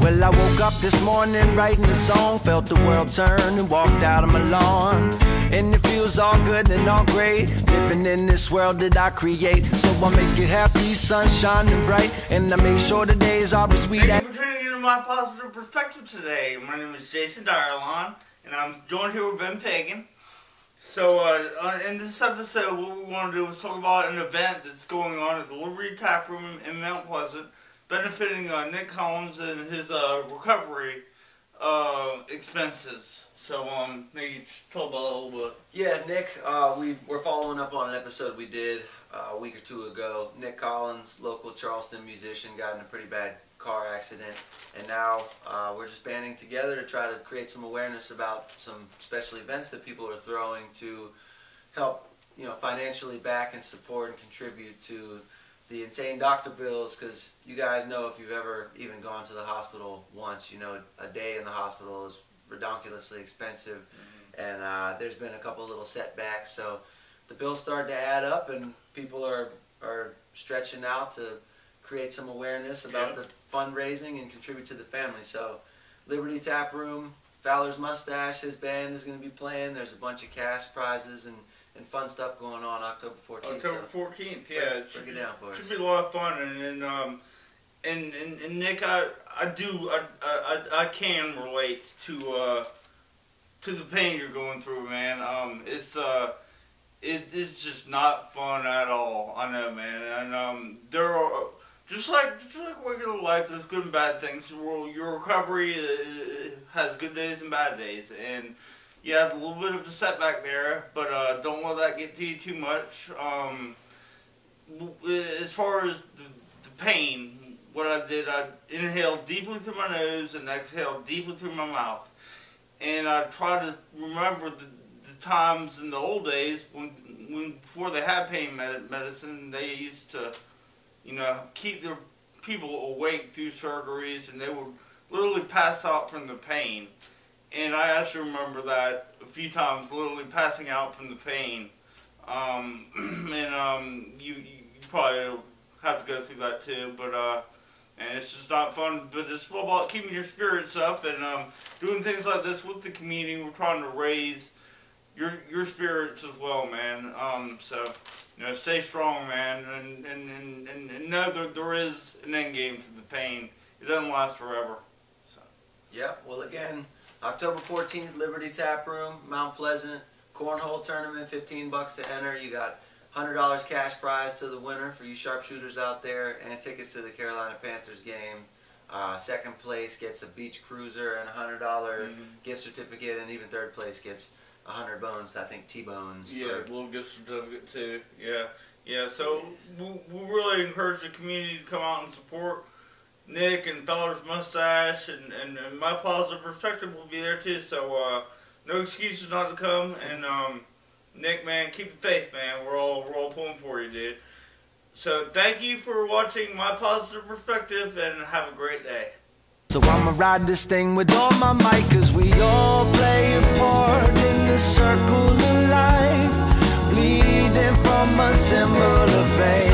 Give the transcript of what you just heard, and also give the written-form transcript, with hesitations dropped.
Well, I woke up this morning writing a song, felt the world turn and walked out on my lawn. And it feels all good and all great, living in this world that I create. So I make it happy, sun shining bright, and I make sure the days are as sweet. Thank you for tuning into My Positive Perspective today. My name is Jason Direlon, and I'm joined here with Ben Pagan. So in this episode, what we want to do is talk about an event that's going on at the Liberty Tap Room in Mount Pleasant, benefiting Nick Collins and his recovery expenses. So maybe talk about that a little bit. Yeah, Nick, we're following up on an episode we did a week or two ago. Nick Collins, local Charleston musician, got in a pretty bad car accident, and now we're just banding together to try to create some awareness about some special events that people are throwing to help, financially back and support and contribute to the insane doctor bills, because you guys know, if you've ever even gone to the hospital once, a day in the hospital is ridiculously expensive. And there's been a couple little setbacks, so the bills started to add up, and people are stretching out to create some awareness about the fundraising and contribute to the family. So Liberty Tap Room, Fowler's Mustache, his band is going to be playing. There's a bunch of cash prizes and fun stuff going on October 14th. October 14th, yeah. Break it down for us. Should be a lot of fun, and Nick, I can relate to the pain you're going through, man. It's just not fun at all. I know, man. And there are just like regular life. There's good and bad things. Your recovery has good days and bad days, and you had a little bit of a setback there, but don't let that get to you too much. As far as the pain, what I did, I inhaled deeply through my nose and exhaled deeply through my mouth. And I tried to remember the times in the old days when before they had pain medicine, they used to, keep their people awake through surgeries, and they would literally pass out from the pain. And I actually remember that a few times, literally passing out from the pain. You probably have to go through that too, but and it's just not fun. But it's all about keeping your spirits up and doing things like this with the community. We're trying to raise your spirits as well, man. So stay strong, man, and know that there is an end game to the pain. It doesn't last forever. So. Yeah. Well, again, October 14th, Liberty Tap Room, Mount Pleasant, cornhole tournament, $15 to enter. You got $100 cash prize to the winner for you sharpshooters out there, and tickets to the Carolina Panthers game. Second place gets a beach cruiser and a $100 gift certificate, and even third place gets 100 bones to, I think, T-bones. Yeah, a little gift certificate too. Yeah. So we really encourage the community to come out and support Nick and Fowler's Mustache, and My Positive Perspective will be there too. So no excuses not to come. And Nick, man, keep the faith, man. We're all pulling for you, dude. So thank you for watching My Positive Perspective, and have a great day. So I'ma ride this thing with all my might, 'cause we all play a part in the circle of life, bleeding from a symbol of faith.